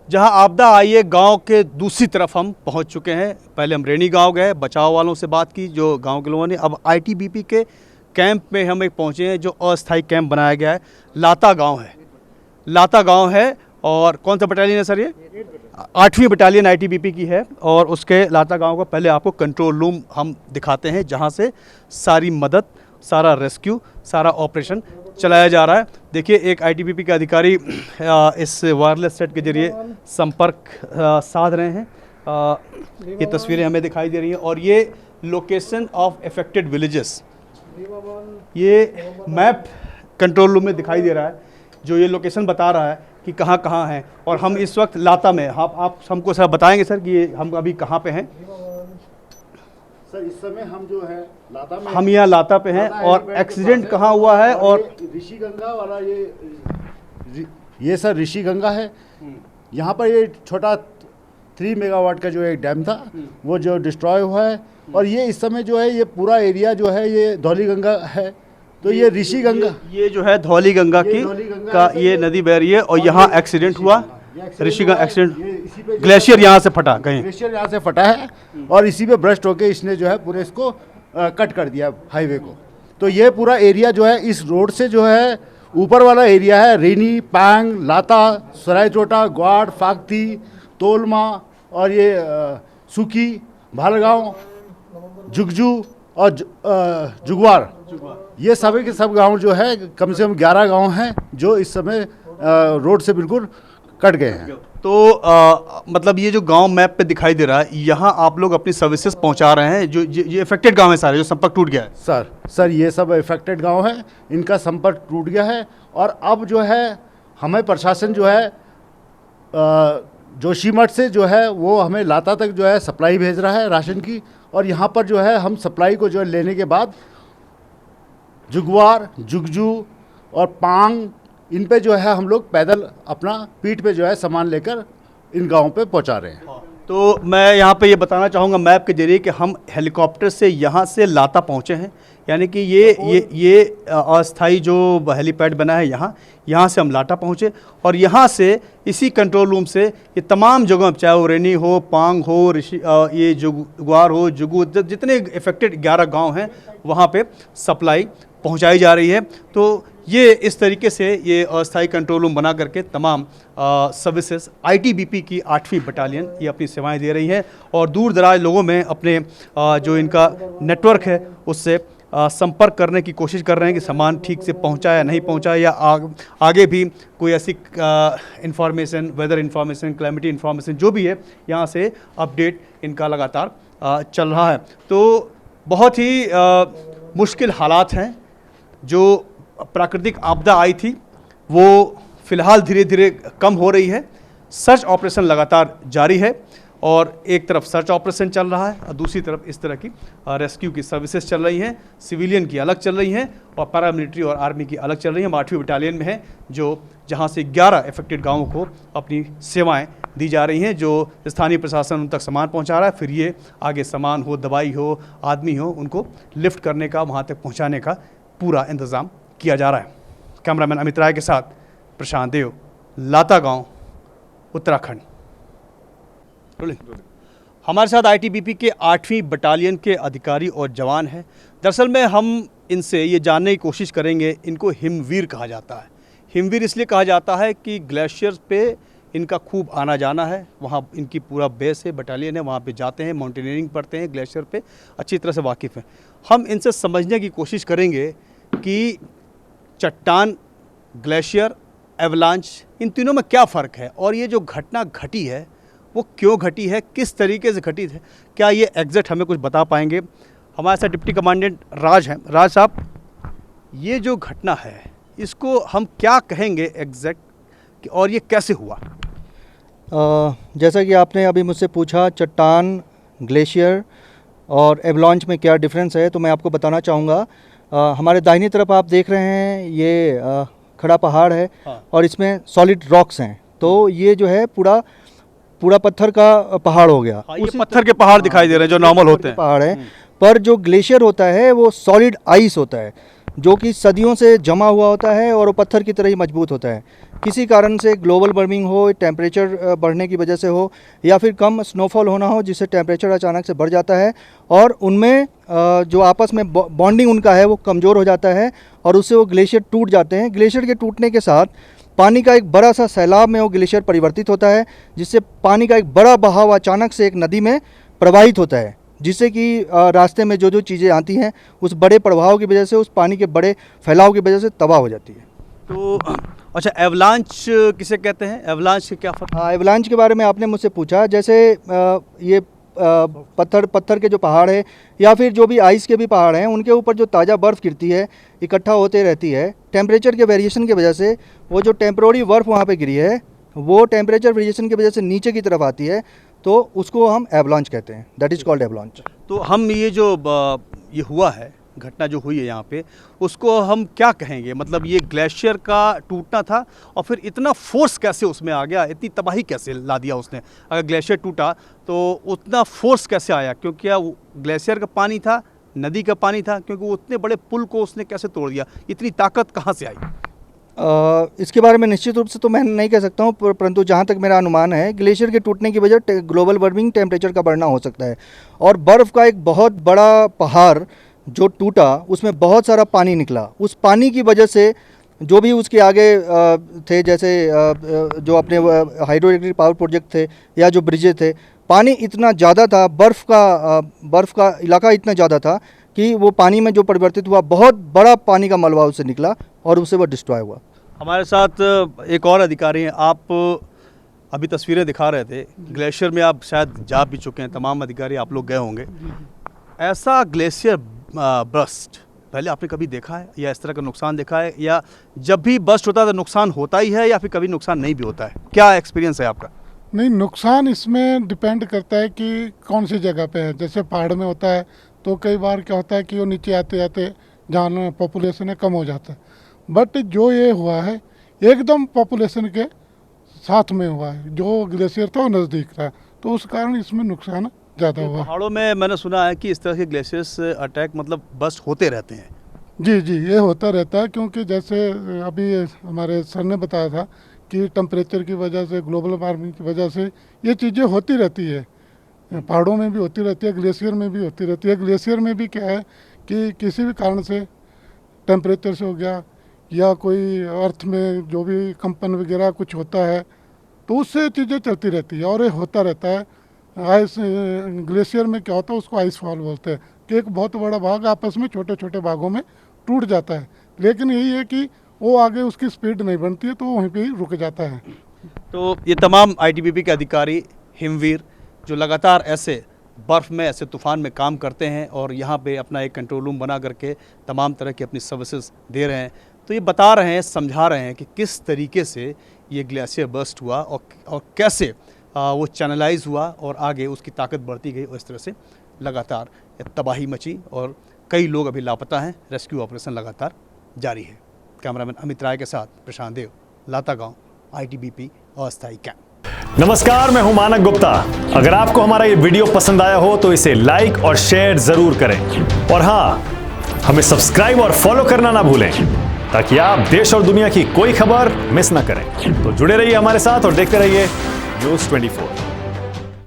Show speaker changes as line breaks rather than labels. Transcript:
जहां आपदा आई है गांव के दूसरी तरफ हम पहुंच चुके हैं। पहले हम रेनी गांव गए, बचाव वालों से बात की जो गांव के लोगों ने। अब आईटीबीपी के कैंप में हम एक पहुंचे हैं जो अस्थायी कैंप बनाया गया है। लाता गांव है और कौन सा बटालियन है सर? ये 8वीं बटालियन आईटीबीपी की है। और उसके लाता गांव का पहले आपको कंट्रोल रूम हम दिखाते हैं जहां से सारी मदद, सारा रेस्क्यू, सारा ऑपरेशन चलाया जा रहा है। देखिए एक आईटीबीपी के अधिकारी इस वायरलेस सेट के जरिए संपर्क साध रहे हैं। ये तस्वीरें हमें दिखाई दे रही हैं और ये लोकेशन ऑफ अफेक्टेड विलेजेस, ये मैप कंट्रोल रूम में दिखाई दे रहा है जो ये लोकेशन बता रहा है कि कहाँ कहाँ हैं। और हम इस वक्त लाता में, आप हमको सर बताएंगे सर कि ये हम अभी कहाँ पे हैं?
सर इस समय हम जो है लाता में,
हम यहाँ लाता पे हैं। और एक्सीडेंट कहाँ हुआ है? और
ऋषि गंगा वाला ये सर ऋषि गंगा है। यहाँ पर ये छोटा 3 मेगावाट का जो एक डैम था वो जो डिस्ट्रॉय हुआ है। और ये इस समय जो है ये पूरा एरिया जो है ये धौली गंगा है। तो ये ऋषि गंगा,
ये जो है धौली गंगा की का ये नदी बह रही है और यहाँ एक्सीडेंट हुआ। ऋषि गंगा एक्सीडेंट, ग्लेशियर यहाँ से फटा, कहीं
ग्लेशियर यहाँ से फटा है और इसी पे ब्रस्ट होके इसने जो है पूरे इसको कट कर दिया हाईवे को। तो ये पूरा एरिया जो है इस रोड से जो है ऊपर वाला एरिया है रेनी, पैंग, लाता, सरायचोटा, ग्वाड़, फागती, तोलमा और ये सुकी, भालगांव, जुगजू और जुगवार, ये सभी के सब गांव जो है कम से कम 11 गांव हैं जो इस समय रोड से बिल्कुल कट गए हैं।
तो मतलब ये जो गांव मैप पे दिखाई दे रहा है, यहाँ आप लोग अपनी सर्विसेज पहुंचा रहे हैं। जो ये इफेक्टेड गांव है सारे, जो संपर्क टूट गया है
सर ये सब इफेक्टेड गांव है, इनका संपर्क टूट गया है। और अब जो है हमें प्रशासन जो है जोशीमठ से जो है वो हमें लाता तक जो है सप्लाई भेज रहा है राशन की। और यहाँ पर जो है हम सप्लाई को जो है लेने के बाद जुगवार, जुगजू और पांग, इन पे जो है हम लोग पैदल अपना पीठ पे जो है सामान लेकर इन गाँव पे पहुँचा रहे हैं।
तो मैं यहाँ पे ये बताना चाहूँगा मैप के जरिए कि हम हेलीकॉप्टर से यहाँ से लाता पहुँचे हैं। यानी कि ये अस्थाई जो हेलीपैड बना है यहाँ से हम लाटा पहुँचे और यहाँ से इसी कंट्रोल रूम से ये तमाम जगहों, चाहे वो रेनी हो, पांग हो, ये जुगवार हो, जुगू, जितने इफेक्टेड 11 गांव हैं वहाँ पे सप्लाई पहुँचाई जा रही है। तो ये इस तरीके से ये अस्थायी कंट्रोल रूम बना करके तमाम सर्विसेज आईटीबीपी की 8वीं बटालियन ये अपनी सेवाएं दे रही है और दूर दराज लोगों में अपने जो इनका नेटवर्क है उससे संपर्क करने की कोशिश कर रहे हैं कि सामान ठीक से पहुंचा या नहीं पहुंचा, या आगे भी कोई ऐसी इंफॉर्मेशन, वेदर इंफॉर्मेशन, क्लाइमेटी इंफॉर्मेशन जो भी है यहाँ से अपडेट इनका लगातार चल रहा है। तो बहुत ही मुश्किल हालात हैं। जो प्राकृतिक आपदा आई थी वो फिलहाल धीरे धीरे कम हो रही है। सर्च ऑपरेशन लगातार जारी है और एक तरफ सर्च ऑपरेशन चल रहा है और दूसरी तरफ इस तरह की रेस्क्यू की सर्विसेज चल रही हैं। सिविलियन की अलग चल रही हैं और पैरामिलिट्री और आर्मी की अलग चल रही हैं। हम 8वीं बटालियन में हैं जो जहां से 11 इफेक्टेड गांवों को अपनी सेवाएं दी जा रही हैं, जो स्थानीय प्रशासन उन तक सामान पहुंचा रहा है। फिर ये आगे सामान हो, दवाई हो, आदमी हो, उनको लिफ्ट करने का, वहाँ तक पहुँचाने का पूरा इंतज़ाम किया जा रहा है। कैमरामैन अमित राय के साथ प्रशांत देव, लाता गांव, उत्तराखंड। हमारे साथ आईटीबीपी के 8वीं बटालियन के अधिकारी और जवान हैं। दरअसल में हम इनसे ये जानने की कोशिश करेंगे, इनको हिमवीर कहा जाता है। हिमवीर इसलिए कहा जाता है कि ग्लेशियर पे इनका खूब आना जाना है, वहाँ इनकी पूरा बेस है, बटालियन है, वहाँ पे जाते हैं, माउंटेनियरिंग पढ़ते हैं, ग्लेशियर पे अच्छी तरह से वाकिफ़ हैं। हम इनसे समझने की कोशिश करेंगे कि चट्टान, ग्लेशियर, एवलांच, इन तीनों में क्या फ़र्क है और ये जो घटना घटी है वो क्यों घटी है, किस तरीके से घटी है, क्या ये एग्जैक्ट हमें कुछ बता पाएंगे? हमारे साथ डिप्टी कमांडेंट राज हैं। राज साहब, ये जो घटना है इसको हम क्या कहेंगे एग्जैक्ट और ये कैसे हुआ?
जैसा कि आपने अभी मुझसे पूछा चट्टान, ग्लेशियर और एवलांच में क्या डिफरेंस है, तो मैं आपको बताना चाहूँगा। हमारे दाहिनी तरफ आप देख रहे हैं ये खड़ा पहाड़ है। हाँ। और इसमें सॉलिड रॉक्स हैं। तो ये जो है पूरा पत्थर का पहाड़ हो गया।
हाँ, ये पत्थर के पहाड़ दिखाई दे रहे हैं जो नॉर्मल होते हैं,
पहाड़ है। पर जो ग्लेशियर होता है वो सॉलिड आइस होता है। जो कि सदियों से जमा हुआ होता है और वो पत्थर की तरह ही मजबूत होता है। किसी कारण से ग्लोबल वार्मिंग हो, टेम्परेचर बढ़ने की वजह से हो, या फिर कम स्नोफॉल होना हो, जिससे टेम्परेचर अचानक से बढ़ जाता है और उनमें जो आपस में बॉन्डिंग उनका है वो कमज़ोर हो जाता है और उससे वो ग्लेशियर टूट जाते हैं। ग्लेशियर के टूटने के साथ पानी का एक बड़ा सा सैलाब में वो ग्लेशियर परिवर्तित होता है, जिससे पानी का एक बड़ा बहाव अचानक से एक नदी में प्रवाहित होता है, जिससे कि रास्ते में जो जो चीज़ें आती हैं उस बड़े प्रभाव की वजह से, उस पानी के बड़े फैलाव की वजह से तबाह हो जाती है।
तो अच्छा, एवलांच किसे कहते हैं? एवलांच के क्या फर्क?
हाँ, एवलांच के बारे में आपने मुझसे पूछा। जैसे ये पत्थर के जो पहाड़ है या फिर जो भी आइस के भी पहाड़ हैं, उनके ऊपर जो ताज़ा बर्फ़ गिरती है, इकट्ठा होते रहती है, टेम्परेचर के वेरिएशन की वजह से वो जो टेम्प्रोरी बर्फ़ वहाँ पे गिरी है वो टेम्परेचर वेरिएशन की वजह से नीचे की तरफ आती है, तो उसको हम एवलांच कहते हैं। That is called avalanche.
तो हम ये जो ये हुआ है, घटना जो हुई है यहाँ पे, उसको हम क्या कहेंगे? मतलब ये ग्लेशियर का टूटना था और फिर इतना फोर्स कैसे उसमें आ गया, इतनी तबाही कैसे ला दिया उसने? अगर ग्लेशियर टूटा तो उतना फोर्स कैसे आया? क्योंकि क्या ग्लेशियर का पानी था, नदी का पानी था? क्योंकि वो उतने बड़े पुल को उसने कैसे तोड़ दिया? इतनी ताकत कहाँ से आई?
इसके बारे में निश्चित रूप से तो मैं नहीं कह सकता हूँ, परंतु जहाँ तक मेरा अनुमान है, ग्लेशियर के टूटने की वजह ग्लोबल वार्मिंग, टेम्परेचर का बढ़ना हो सकता है। और बर्फ़ का एक बहुत बड़ा पहाड़ जो टूटा, उसमें बहुत सारा पानी निकला। उस पानी की वजह से जो भी उसके आगे थे, जैसे जो अपने हाइड्रो इलेक्ट्रिक पावर प्रोजेक्ट थे या जो ब्रिजेज थे, पानी इतना ज़्यादा था, बर्फ़ का इलाका इतना ज़्यादा था कि वो पानी में जो परिवर्तित हुआ, बहुत बड़ा पानी का मलबा उससे निकला और उससे वो डिस्ट्रॉय हुआ।
हमारे साथ एक और अधिकारी हैं। आप अभी तस्वीरें दिखा रहे थे, ग्लेशियर में आप शायद जा भी चुके हैं, तमाम अधिकारी आप लोग गए होंगे। ऐसा ग्लेशियर बस्ट पहले आपने कभी देखा है या इस तरह का नुकसान देखा है, या जब भी बस्ट होता है तो नुकसान होता ही है या फिर कभी नुकसान नहीं भी होता है? क्या एक्सपीरियंस है आपका?
नहीं, नुकसान इसमें डिपेंड करता है कि कौन सी जगह पे है। जैसे पहाड़ में होता है तो कई बार क्या होता है कि वो नीचे आते आते जहाँ पॉपुलेशन है कम हो जाता है, बट जो ये हुआ है एकदम पॉपुलेशन के साथ में हुआ है, जो ग्लेशियर था वो नज़दीक था, तो उस कारण इसमें नुकसान ज़्यादा हुआ।
पहाड़ों में मैंने सुना है कि इस तरह के ग्लेशियर्स अटैक मतलब बस्ट होते रहते हैं।
जी जी, ये होता रहता है, क्योंकि जैसे अभी हमारे सर ने बताया था कि टेम्परेचर की वजह से, ग्लोबल वार्मिंग की वजह से ये चीज़ें होती रहती है। पहाड़ों में भी होती रहती है, ग्लेशियर में भी होती रहती है। ग्लेशियर में भी क्या है कि किसी भी कारण से टेम्परेचर से हो गया या कोई अर्थ में जो भी कंपन वगैरह कुछ होता है तो उससे चीज़ें चलती रहती है और ये होता रहता है। आइस ग्लेशियर में क्या होता है, उसको आइस फॉल बोलते हैं कि एक बहुत बड़ा भाग आपस में छोटे छोटे भागों में टूट जाता है, लेकिन यही है कि वो आगे उसकी स्पीड नहीं बनती है तो वहीं पे ही रुक जाता है।
तो ये तमाम आईटीबीपी के अधिकारी, हिमवीर, जो लगातार ऐसे बर्फ़ में, ऐसे तूफ़ान में काम करते हैं और यहाँ पे अपना एक कंट्रोल रूम बना करके तमाम तरह की अपनी सर्विसेज दे रहे हैं, तो ये बता रहे हैं, समझा रहे हैं कि किस तरीके से ये ग्लेशियर बर्स्ट हुआ और कैसे वो चैनलाइज हुआ और आगे उसकी ताकत बढ़ती गई और इस तरह से लगातार तबाही मची और कई लोग अभी लापता हैं। रेस्क्यू ऑपरेशन लगातार जारी है। कैमरामैन अमित राय के साथ प्रशांत देव, लाता गाँव, आईटीबीपी अस्थायी कैंप।
नमस्कार, मैं हूं मानक गुप्ता। अगर आपको हमारा ये वीडियो पसंद आया हो तो इसे लाइक और शेयर जरूर करें, और हाँ, हमें सब्सक्राइब और फॉलो करना ना भूलें ताकि आप देश और दुनिया की कोई खबर मिस ना करें। तो जुड़े रहिए हमारे साथ और देखते रहिए न्यूज़ 24।